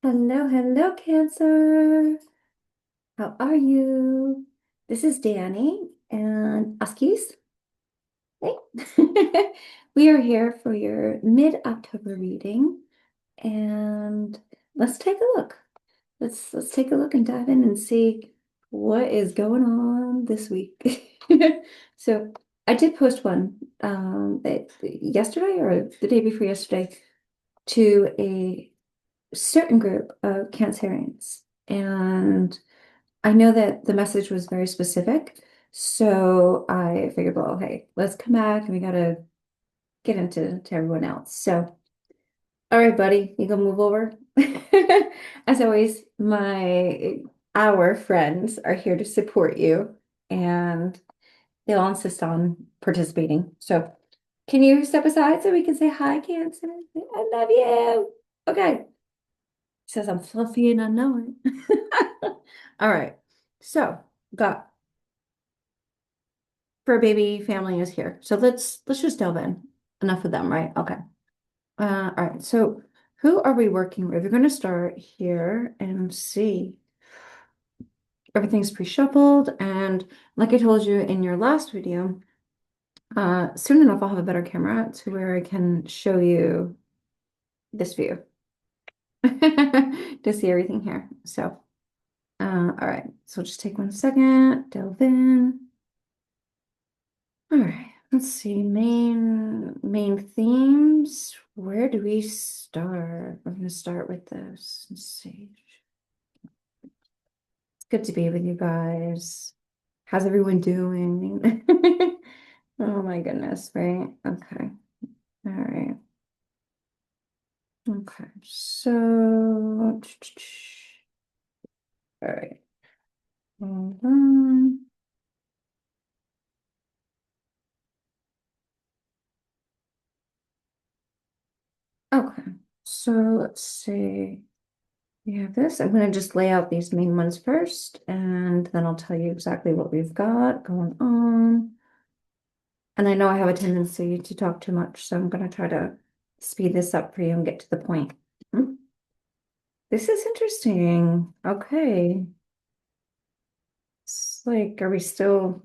Hello, hello, Cancer. How are you? This is Danny and Askis. Hey. We are here for your mid-October reading, and let's take a look. Let's take a look and dive in and see what is going on this week. So I did post one yesterday or the day before yesterday to a certain group of Cancerians. And I know that the message was very specific. So I figured, well, hey, let's come back and we gotta get into everyone else. So, all right, buddy, you gonna move over? As always, our friends are here to support you and they'll insist on participating. So can you step aside so we can say hi, Cancer? I love you. Okay. Says I'm fluffy and unknowing. All right. So got fur baby family is here. So let's just delve in. Enough of them, right? Okay. All right. So who are we working with? We're going to start here and see. Everything's pre-shuffled, and like I told you in your last video, soon enough I'll have a better camera to where I can show you this view to see everything here. So, all right. So just take 1 second, delve in. All right, let's see. Main themes. Where do we start? We're going to start with this. Let's see. It's good to be with you guys. How's everyone doing? Oh my goodness, right? Okay. All right. Okay. So, all right. Hold on. Okay. So let's see. We have this. I'm going to just lay out these main ones first, and then I'll tell you exactly what we've got going on. And I know I have a tendency to talk too much, so I'm going to try to speed this up for you and get to the point. Hmm. This is interesting. Okay. It's like, are we still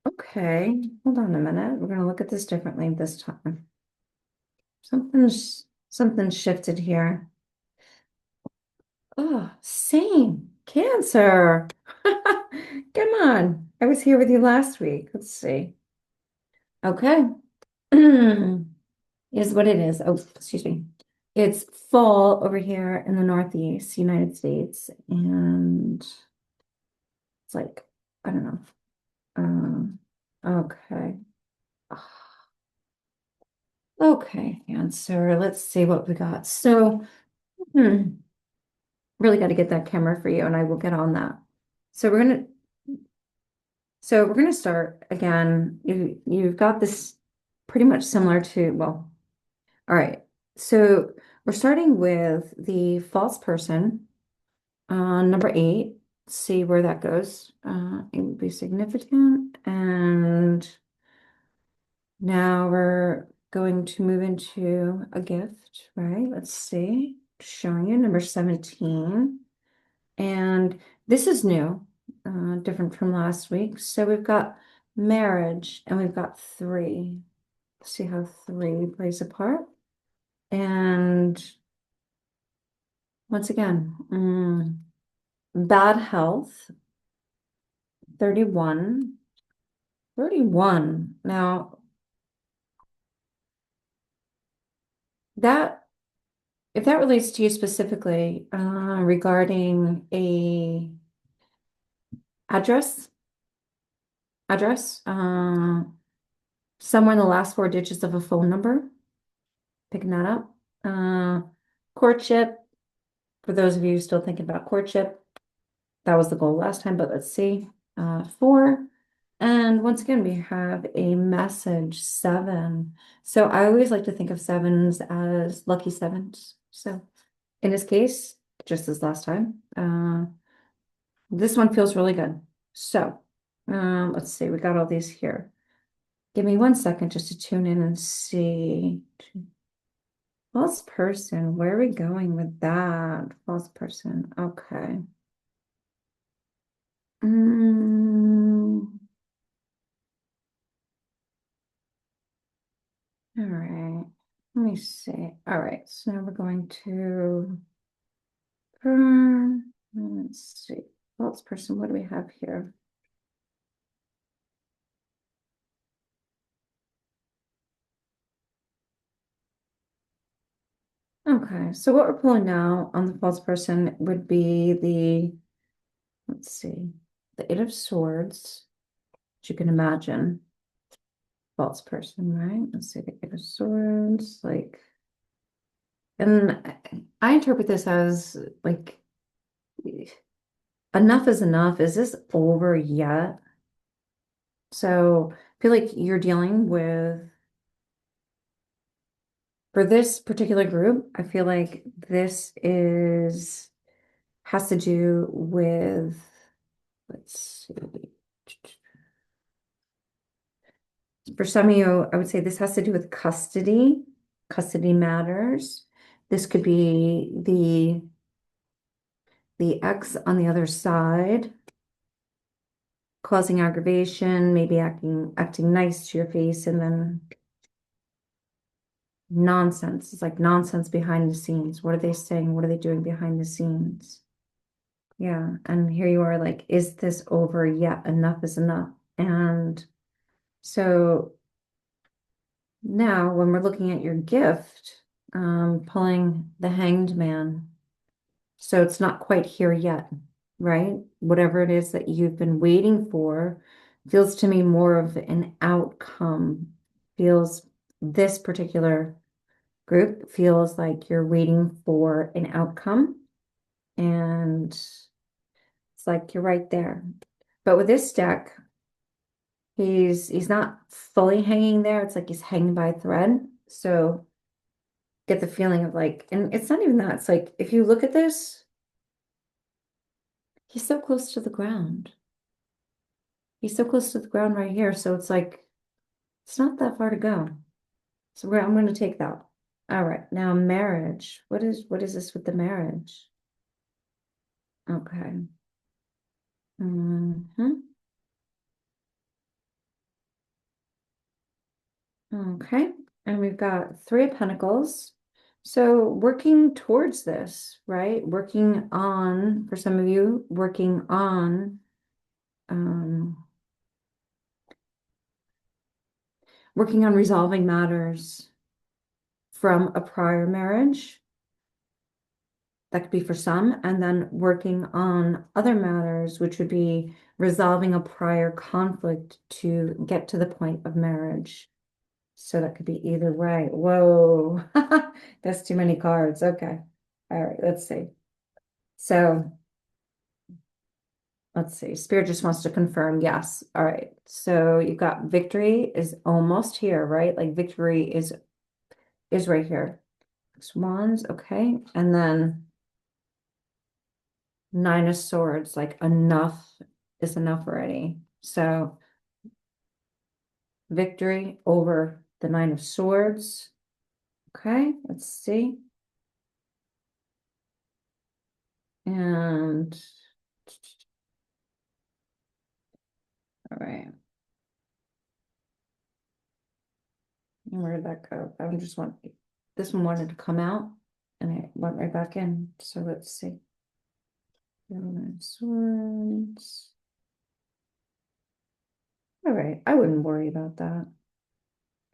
okay? Hold on a minute. We're going to look at this differently this time. Something's shifted here. Oh, same. Cancer. Come on. I was here with you last week. Let's see. Okay. Is what it is. Oh, excuse me. It's fall over here in the Northeast United States. And it's like, I don't know. Okay. Okay, Cancer. Let's see what we got. So, hmm, really got to get that camera for you, and I will get on that. So we're gonna start again. You've got this pretty much similar to, well, all right. So we're starting with the false person on number 8. See where that goes. It would be significant. And now we're going to move into a gift, right? Let's see. Showing you number 17. And this is new, different from last week. So we've got marriage and we've got 3. See how 3 plays a part. And once again, bad health, 31. 31. Now, that if that relates to you specifically, regarding a address, somewhere in the last 4 digits of a phone number, picking that up. Courtship, for those of you still thinking about courtship, that was the goal last time, but let's see. 4. And once again, we have a message 7. So I always like to think of sevens as lucky sevens. So in this case, just as last time, this one feels really good. So let's see, we got all these here. Give me 1 second just to tune in and see. False person. Where are we going with that? False person. Okay. Mm, all right. Let me see. All right. So now we're going to let's see. False person. What do we have here? Okay. So what we're pulling now on the false person would be let's see, the Eight of Swords, which you can imagine. False person, right? Let's see, the Eight of Swords, like, and I interpret this as like, enough is enough. Is this over yet? So I feel like you're dealing with, for this particular group, I feel like this has to do with, let's see. For some of you, I would say this has to do with custody matters. This could be the ex on the other side causing aggravation, maybe acting nice to your face, and then nonsense. It's like nonsense behind the scenes. What are they saying? What are they doing behind the scenes? Yeah. And here you are like, is this over yet? Enough is enough. And so now when we're looking at your gift, pulling the Hanged Man. So it's not quite here yet, right? Whatever it is that you've been waiting for feels to me more of an outcome. Feels This particular group feels like you're waiting for an outcome, and it's like you're right there. But with this deck, he's not fully hanging there. It's like he's hanging by a thread. So get the feeling of like, and it's not even that. It's like if you look at this, he's so close to the ground. He's so close to the ground right here. So it's like, it's not that far to go. So I'm going to take that. All right. Now marriage. What is this with the marriage? Okay. Okay. And we've got Three of Pentacles. So working towards this, right? Working on, for some of you, um, working on resolving matters from a prior marriage. That could be for some, and then working on other matters, which would be resolving a prior conflict to get to the point of marriage. So that could be either way. Whoa, that's too many cards. Okay. All right, let's see. So let's see. Spirit just wants to confirm. Yes. All right. So you've got victory is almost here, right? Like victory is right here. Swans, okay. And then Nine of Swords, like enough is enough already. So victory over the Nine of Swords. Okay, let's see. And all right. And where did that go? I just want this one wanted to come out and it went right back in. So let's see. Nine of Swords. All right, I wouldn't worry about that.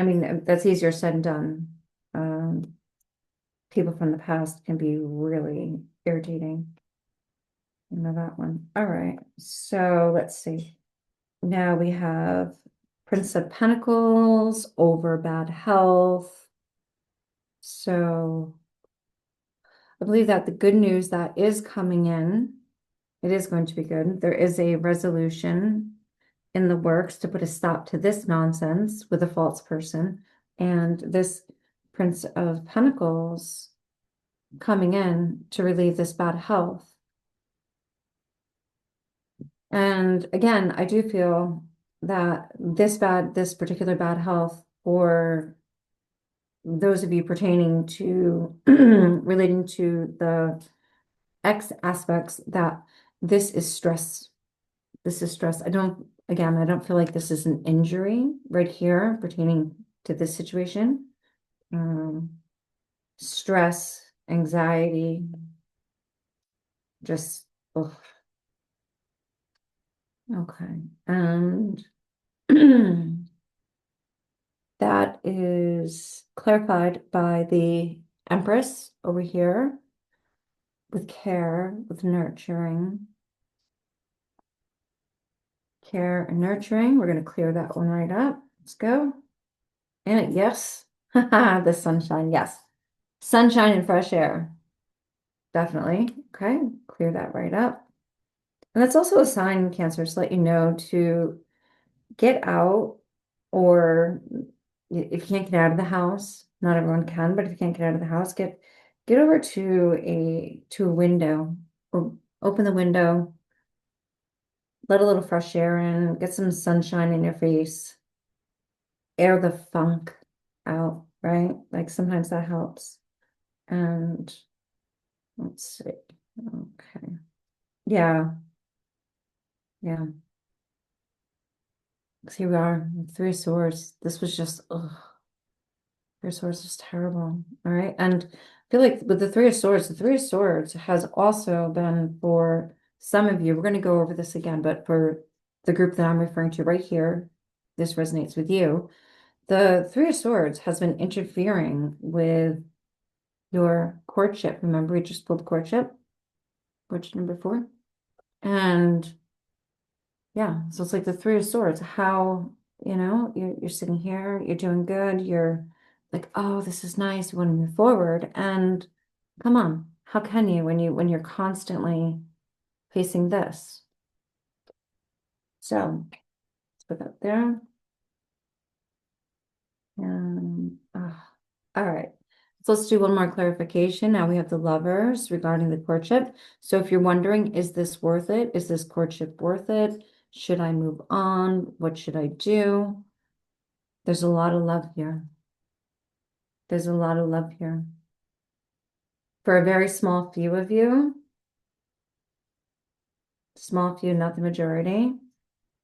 I mean, that's easier said than done. People from the past can be really irritating. You know that one. All right. So let's see. Now we have Prince of Pentacles over bad health. So I believe that the good news that is coming in, it is going to be good. There is a resolution in the works to put a stop to this nonsense with a false person. And this Prince of Pentacles coming in to relieve this bad health. And again, I do feel that this particular bad health for those of you pertaining to relating to the X aspects, that this is stress. This is stress. Again, I don't feel like this is an injury right here pertaining to this situation. Stress, anxiety, just, ugh. Okay. And that is clarified by the Empress over here with care, with nurturing. Care and nurturing. We're going to clear that one right up. Let's go. And yes, the sunshine. Yes. Sunshine and fresh air. Definitely. Okay. Clear that right up. And that's also a sign, Cancer, to let you know to get out, or if you can't get out of the house, not everyone can, but if you can't get out of the house, get over to a window, or open the window, let a little fresh air in, get some sunshine in your face, air the funk out, right? Like sometimes that helps. And let's see. Okay. Yeah. Yeah. 'Cause here we are, Three of Swords. This was just, ugh. Three of Swords is terrible. All right. And I feel like with the Three of Swords, the Three of Swords has also been for some of you. We're going to go over this again, but for the group that I'm referring to right here, this resonates with you. The Three of Swords has been interfering with your courtship. Remember, we just pulled courtship number 4. And yeah, so it's like the Three of Swords. How, you're sitting here, you're doing good, you're like, oh, this is nice, you want to move forward. And come on, how can you when you're constantly facing this? So let's put that there. And all right. So let's do one more clarification. Now we have the Lovers regarding the courtship. So if you're wondering, is this worth it? Is this courtship worth it? Should I move on? What should I do? There's a lot of love here. There's a lot of love here. For a very small few of you, small few, not the majority,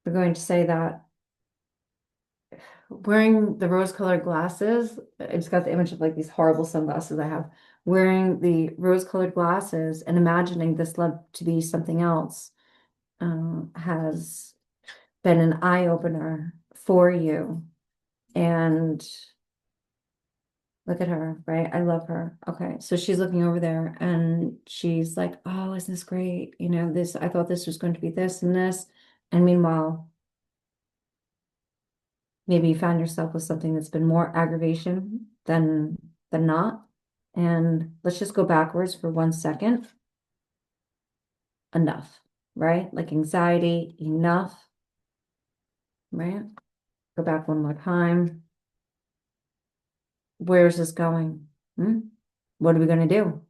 we're going to say that wearing the rose-colored glasses, I just got the image of like these horrible sunglasses I have. Wearing the rose-colored glasses and imagining this love to be something else has been an eye-opener for you. And look at her, right? I love her. Okay, so she's looking over there and she's like, oh, isn't this great? I thought this was going to be this and this. And meanwhile, maybe you found yourself with something that's been more aggravation than not. And let's just go backwards for 1 second. Enough, right? Like anxiety, enough, right? Go back one more time. Where's this going? What are we going to do?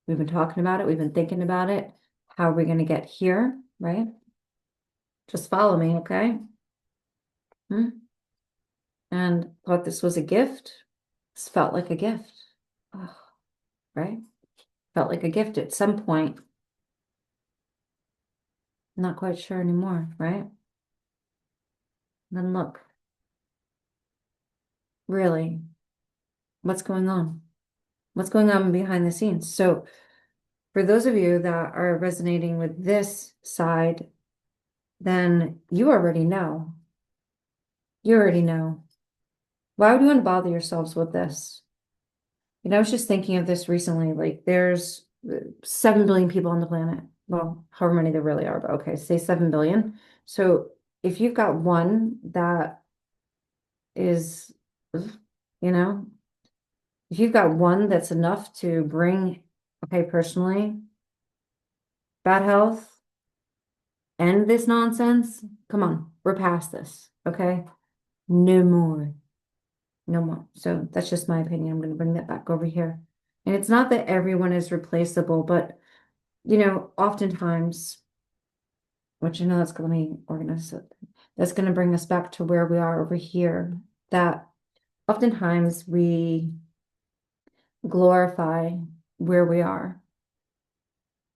We've been talking about it. We've been thinking about it. How are we going to get here, right? Just follow me, okay? And thought this was a gift. This felt like a gift. Oh, right? Felt like a gift at some point. Not quite sure anymore, right? Then look, really, what's going on? What's going on behind the scenes? So for those of you that are resonating with this side, then you already know. You already know. Why would you want to bother yourselves with this? I was just thinking of this recently. Like there's 7 billion people on the planet. Well, however many there really are, but okay, say 7 billion. So if you've got one that is, you know, if you've got one that's enough to bring, okay, personally, bad health, end this nonsense, come on, we're past this, okay? No more. No more. So that's just my opinion. I'm going to bring that back over here. And it's not that everyone is replaceable, but oftentimes, which that's going to be organized. That's going to bring us back to where we are over here. That oftentimes we glorify where we are,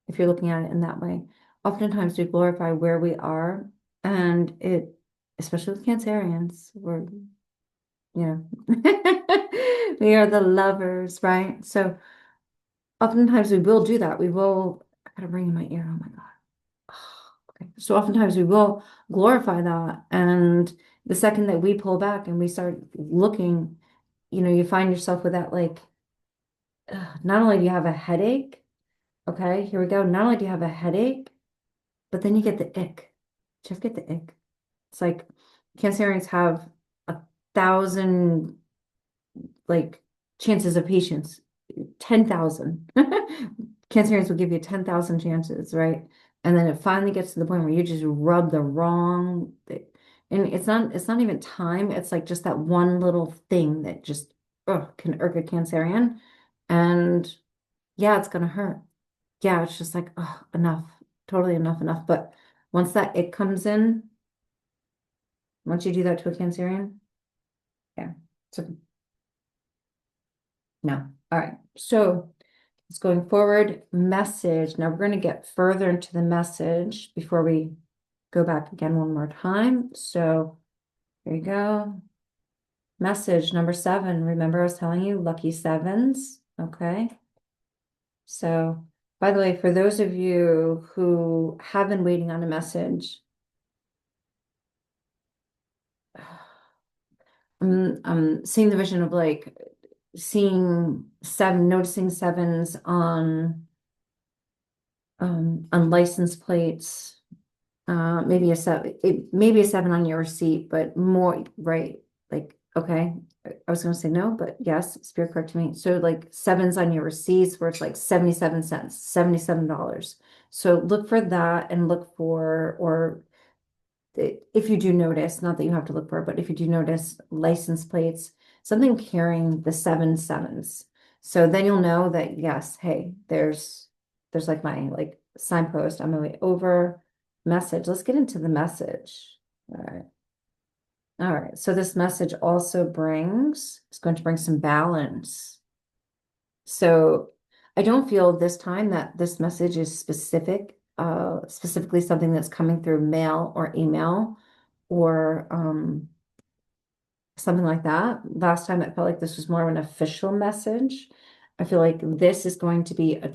if you're looking at it in that way. Oftentimes we glorify where we are, and it, especially with Cancerians, we're, you know, we are the lovers, right? So oftentimes we will do that. We will, I gotta bring in my ear. Oh my God. Okay. So oftentimes we will glorify that. And the second that we pull back and we start looking, you find yourself with that, like, not only do you have a headache, okay, here we go. Not only do you have a headache, but then you get the ick. Just get the ick. It's like Cancerians have 1,000 like chances of patience, 10,000. Cancerians will give you 10,000 chances, right? And then it finally gets to the point where you just rub the wrong thing. And it's not even time. It's like just that one little thing that just can irk a Cancerian. And yeah, it's gonna hurt. Yeah, it's just like, enough. Totally enough, enough. But once that it comes in, once you do that to a Cancerian, yeah. So no. All right. So it's going forward. Message. Now we're going to get further into the message before we go back again one more time. So there you go. Message number 7. Remember, I was telling you lucky sevens. Okay. So, by the way, for those of you who have been waiting on a message, I'm seeing the vision of like seeing noticing sevens on license plates. Maybe a 7, maybe a 7 on your receipt, but more, right? Like, okay, I was gonna say no, but yes, spirit correct me. So like sevens on your receipts where it's like 77 cents, $77. So look for that and look for, or if you do notice, not that you have to look for it, but if you do notice license plates, something carrying the 7 sevens. So then you'll know that yes, hey, there's like my like signpost on my way over. Message. Let's get into the message. All right. All right. So this message also it's going to bring some balance. So I don't feel this time that this message is specifically something that's coming through mail or email or something like that. Last time it felt like this was more of an official message. I feel like this is going to be a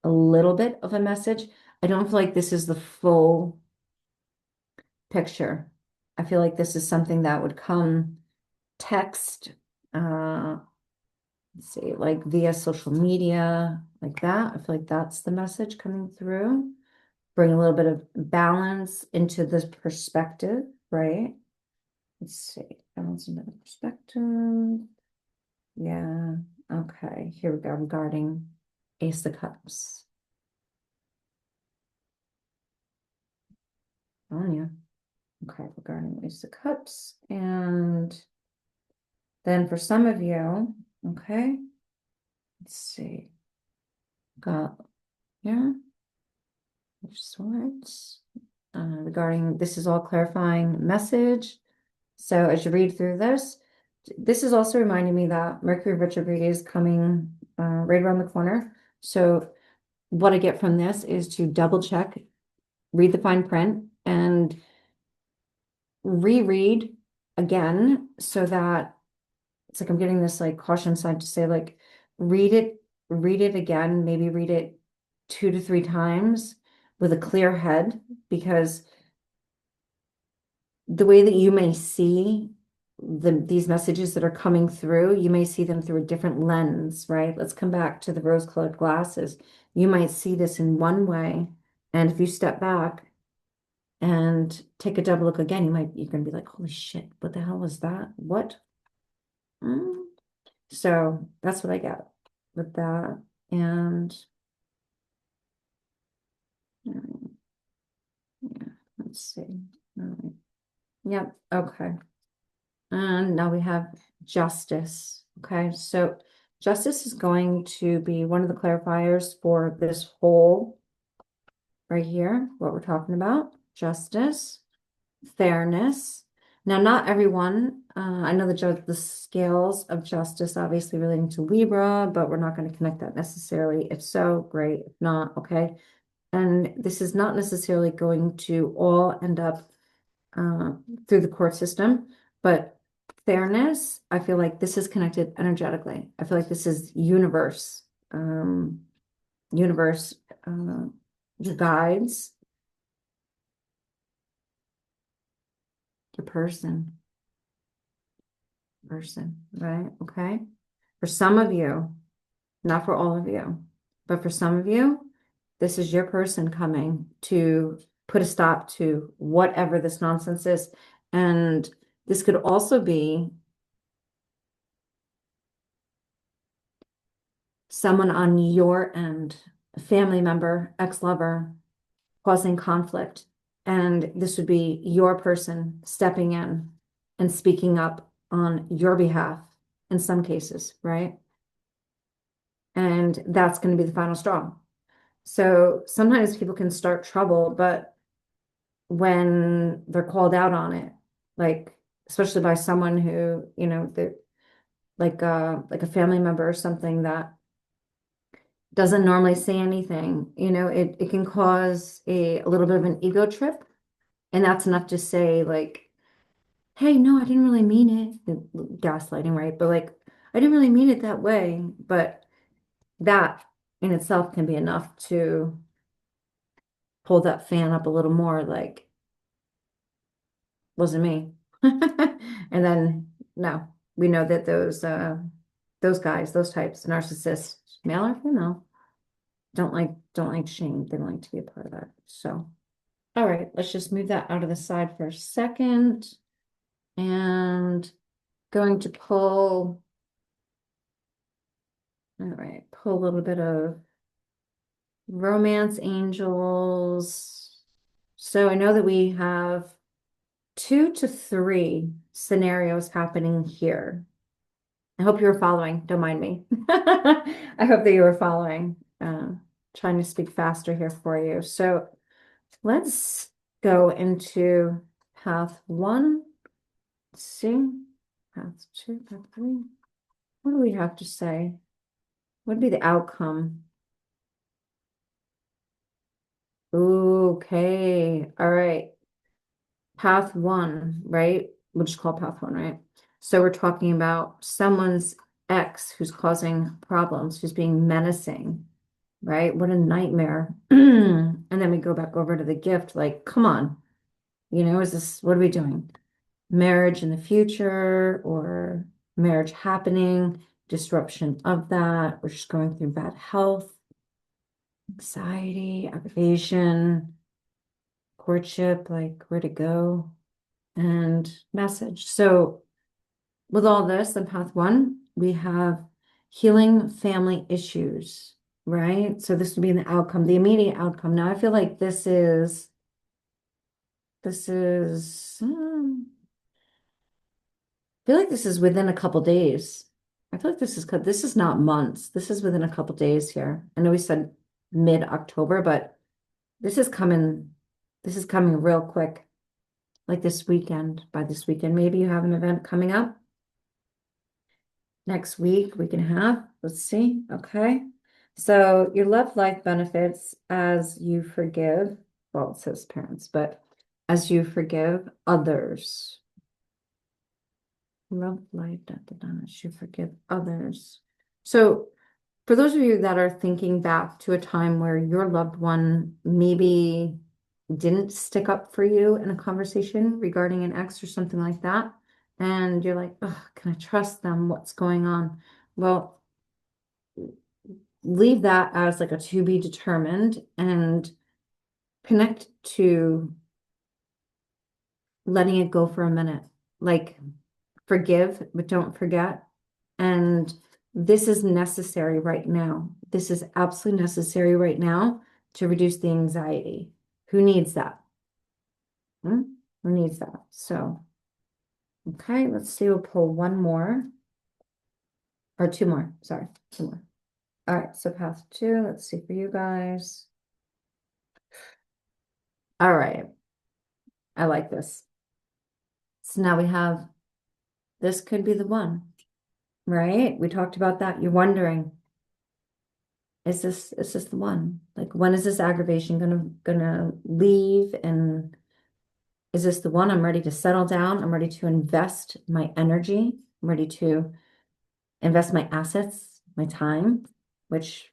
little bit of a message. I don't feel like this is the full picture. I feel like this is something that would come text, let's see, like via social media, like that. I feel like that's the message coming through. Bring a little bit of balance into this perspective, right? Let's see, balance into the perspective. Yeah, okay, here we go, regarding Ace of Cups. Oh, yeah. Okay, regarding Ace of Cups. And then for some of you, okay, let's see. Got here, swords. Regarding this is all clarifying message. So as you read through this is also reminding me that Mercury retrograde is coming right around the corner. So what I get from this is to double check, read the fine print, and reread again so that it's like I'm getting this like caution sign to say like read it again, maybe read it 2 to 3 times with a clear head, because the way that you may see these messages that are coming through, you may see them through a different lens, right? Let's come back to the rose-colored glasses. You might see this in one way, and if you step back and take a double look again, you're gonna be like, holy shit, what the hell was that? What? Mm. So that's what I got with that. And yeah, let's see. All right. Yep, okay. And now we have justice. Okay, so justice is going to be one of the clarifiers for this whole right here, what we're talking about. Justice, fairness. Now, not everyone, I know the scales of justice obviously relating to Libra, but we're not going to connect that necessarily. If so, great. If not, okay. And this is not necessarily going to all end up through the court system, but fairness, I feel like this is connected energetically. I feel like this is universe, universe, uh, guides the person, right? Okay. For some of you, not for all of you, but for some of you, this is your person coming to put a stop to whatever this nonsense is. And this could also be someone on your end, a family member, ex-lover, causing conflict. And this would be your person stepping in and speaking up on your behalf in some cases, right? And that's going to be the final straw. So sometimes people can start trouble, but when they're called out on it, like especially by someone who, they're like a family member or something that doesn't normally say anything, it can cause a little bit of an ego trip. And that's enough to say, like, hey, no, I didn't really mean it. Gaslighting, right? But like, I didn't really mean it that way. But that in itself can be enough to pull that fan up a little more, like, wasn't me. And then no, we know that those guys, those types, narcissists, male or female, don't like shame. They don't like to be a part of that. So, all right, let's just move that out of the side for a second. And going to pull, all right, pull a little bit of romance angels. So I know that we have 2 to 3 scenarios happening here. I hope you were following. Don't mind me. I hope that you were following. Trying to speak faster here for you. So let's go into path 1. Let's see. Path 2, path 3. What do we have to say? What would be the outcome? Okay. All right. Path 1, right? We'll just call path 1, right? So we're talking about someone's ex who's causing problems, who's being menacing, right? What a nightmare. And then we go back over to the gift, like, come on, what are we doing? Marriage in the future or marriage happening, disruption of that. We're just going through bad health, anxiety, aggravation, courtship, like where to go, and message. So with all this, in path 1, we have healing family issues, right? So this would be the outcome, the immediate outcome. Now I feel like I feel like this is within a couple days. I feel like this is not months. This is within a couple days here. I know we said mid-October, but this is coming, this is coming real quick. Like this weekend. By this weekend, maybe you have an event coming up. Next week and a half. Let's see. Okay. So your love life benefits as you forgive. Well, it says parents, but as you forgive others. Love life, da, da, da, as you forgive others. So for those of you that are thinking back to a time where your loved one maybe didn't stick up for you in a conversation regarding an ex or something like that, and you're like, oh, can I trust them? What's going on? Well, leave that as like a to be determined and connect to letting it go for a minute. Like forgive, but don't forget. And this is necessary right now. This is absolutely necessary right now to reduce the anxiety. Who needs that? Hmm? Who needs that? So, okay, let's see. We'll pull one more or 2 more. Sorry, 2 more. All right, so path 2. Let's see for you guys. All right, I like this. So now we have, this could be the one, right? We talked about that. You're wondering, is this the one? Like, when is this aggravation gonna leave? And is this the one? I'm ready to settle down. I'm ready to invest my energy. I'm ready to invest my assets, my time, which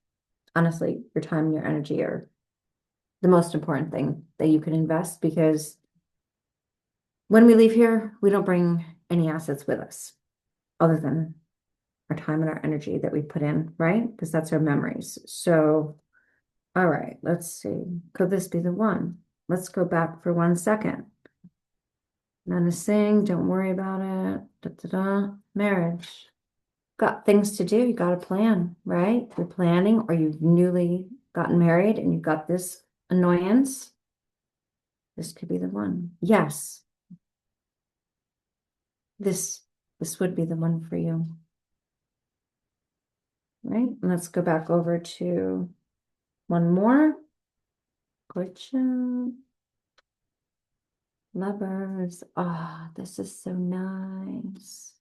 honestly, your time and your energy are the most important thing that you can invest, because when we leave here, we don't bring any assets with us other than our time and our energy that we put in, right? Because that's our memories. So, all right, let's see. Could this be the one? Let's go back for 1 second. Menacing, don't worry about it. Da, da, da. Marriage. Got things to do. You got a plan, right? You're planning, or you've newly gotten married and you've got this annoyance. This could be the one. Yes. This this would be the one for you. Right? Let's go back over to one more. Fortune. Lovers. Ah, this is so nice.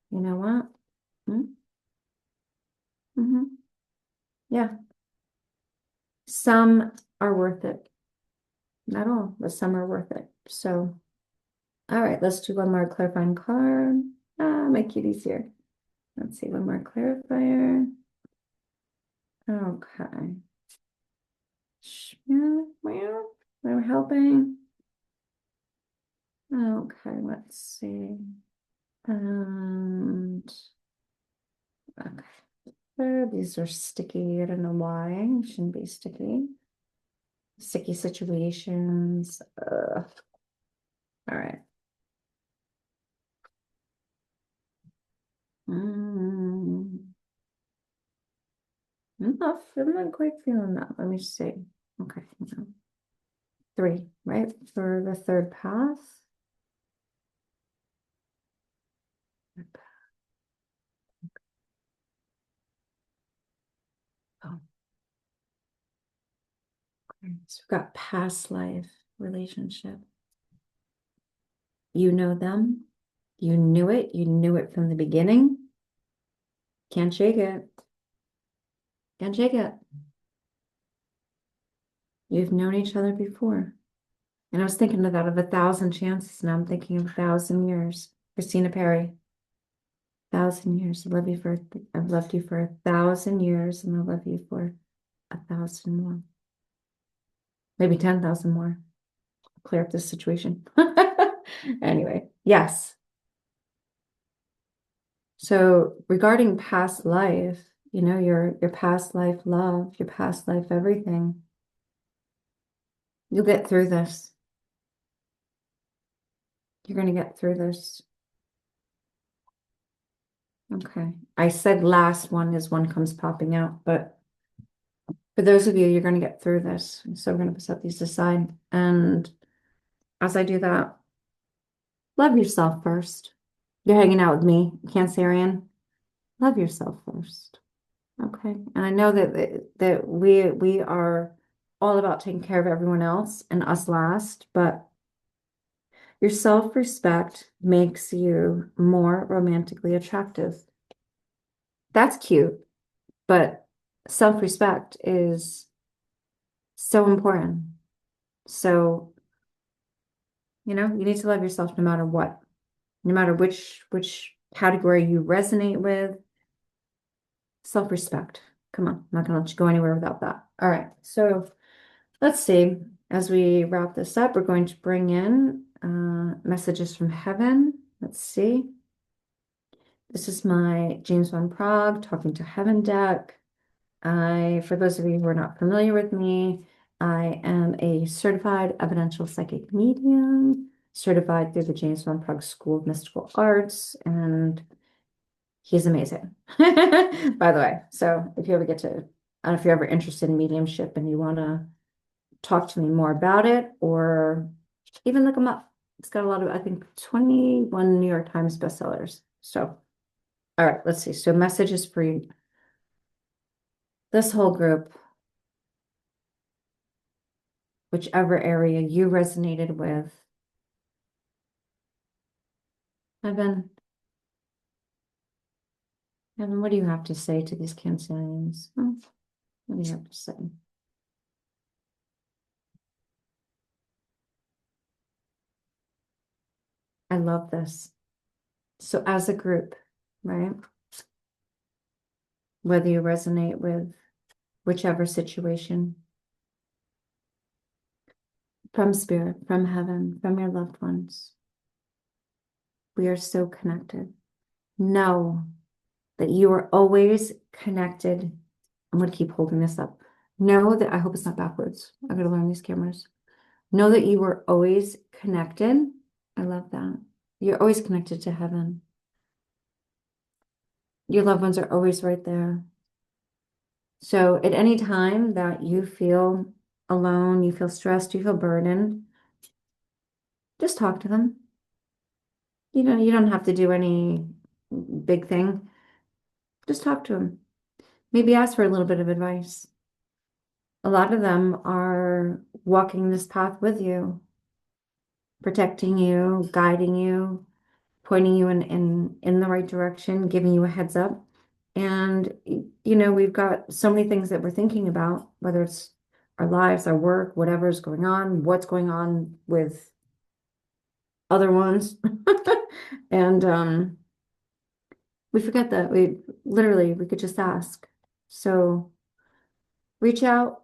You know what? Mm-hmm. Yeah. Some are worth it. Not all, but some are worth it. So, all right, let's do one more clarifying card. Ah, my kitty's here. Let's see, one more clarifier. Okay. Well, they're helping. Okay, let's see. And okay. These are sticky. I don't know why. Shouldn't be sticky. Sticky situations. All right. Enough. I'm not quite feeling that. Let me see. Okay. 3, right? For the third path. Oh, okay. So we've got past life relationship. You know them. You knew it. You knew it from the beginning. Can't shake it. Can't shake it. You've known each other before. And I was thinking of that, of 1,000 chances. Now I'm thinking of 1,000 years. Christina Perry. 1,000 years. I've loved you for 1,000 years, and I'll love you for 1,000 more. Maybe 10,000 more. Clear up this situation. Anyway, yes. So regarding past life, your past life love, your past life everything, you'll get through this. You're going to get through this. Okay. I said last one as one comes popping out, but for those of you, you're going to get through this. So we're going to set these aside. And as I do that, love yourself first. You're hanging out with me, Cancerian. Love yourself first. Okay. And I know that we are all about taking care of everyone else and us last, but your self-respect makes you more romantically attractive. That's cute, but self-respect is so important. So, you need to love yourself no matter what, no matter which category you resonate with. Self-respect. Come on, I'm not gonna let you go anywhere without that. All right, so let's see. As we wrap this up, we're going to bring in messages from heaven. Let's see. This is my James Van Prague Talking to Heaven deck. For those of you who are not familiar with me, I am a certified evidential psychic medium, certified through the James Van Prague School of Mystical Arts, and he's amazing, by the way. So if you ever I don't know if you're ever interested in mediumship and you want to talk to me more about it, or even look him up. It's got a lot of, I think, 21 New York Times bestsellers. So, all right, let's see. So messages for you. This whole group, whichever area you resonated with, Evan, Evan, what do you have to say to these Cancerians? What do you have to say? I love this. So as a group, right? Whether you resonate with whichever situation, from spirit, from heaven, from your loved ones, we are so connected. Know that you are always connected. I'm going to keep holding this up. Know that, I hope it's not backwards. I got to learn these cameras. Know that you are always connected. I love that. You're always connected to heaven. Your loved ones are always right there. So at any time that you feel alone, you feel stressed, you feel burdened, just talk to them. You don't have to do any big thing. Just talk to them. Maybe ask for a little bit of advice. A lot of them are walking this path with you, protecting you, guiding you, pointing you in the right direction, giving you a heads up. And we've got so many things that we're thinking about, whether it's our lives, our work, whatever's going on, what's going on with other ones. And we forget that we could just ask. So reach out,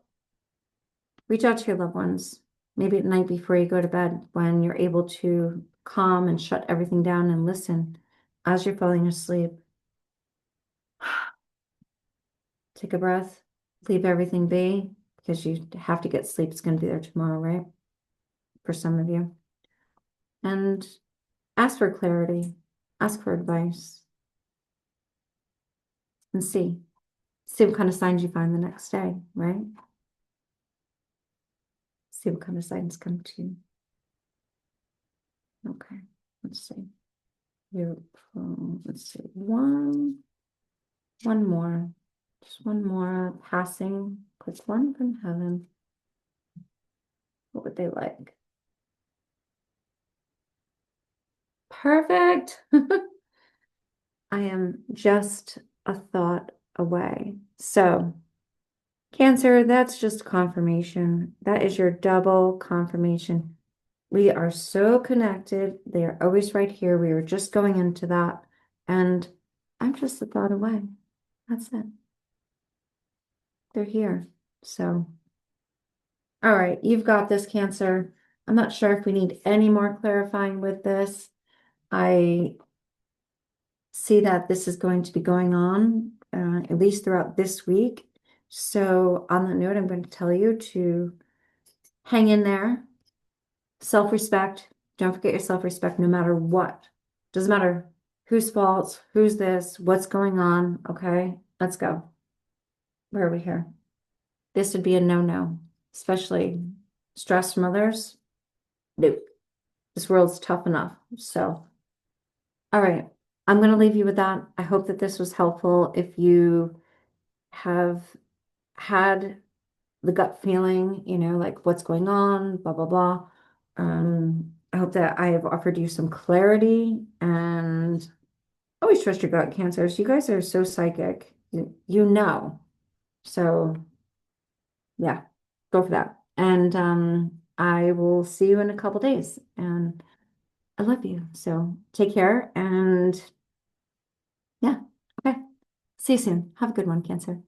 reach out to your loved ones, maybe at night before you go to bed when you're able to calm and shut everything down and listen as you're falling asleep. Take a breath, leave everything be because you have to get sleep. It's going to be there tomorrow, right? For some of you. And ask for clarity, ask for advice, and see what kind of signs you find the next day, right? See what kind of signs come to you. Okay, let's see. Let's see. One more. Just one more passing. Quick one from heaven. What would they like? Perfect. I am just a thought away. So, Cancer, that's just confirmation. That is your double confirmation. We are so connected. They are always right here. We were just going into that. And I'm just a thought away. That's it. They're here. So, all right, you've got this, Cancer. I'm not sure if we need any more clarifying with this. I see that this is going to be going on at least throughout this week. So on that note, I'm going to tell you to hang in there. Self-respect. Don't forget your self-respect no matter what. Doesn't matter whose fault, who's this, what's going on. Okay, let's go. Where are we here? This would be a no-no, especially stressed mothers. Nope. This world's tough enough. So, all right. I'm going to leave you with that. I hope that this was helpful. If you have had the gut feeling, like what's going on, blah, blah, blah. I hope that I have offered you some clarity and always trust your gut, Cancers. You guys are so psychic. You know. So yeah, go for that. And I will see you in a couple days. And I love you. So take care and yeah. Okay. See you soon. Have a good one, Cancer.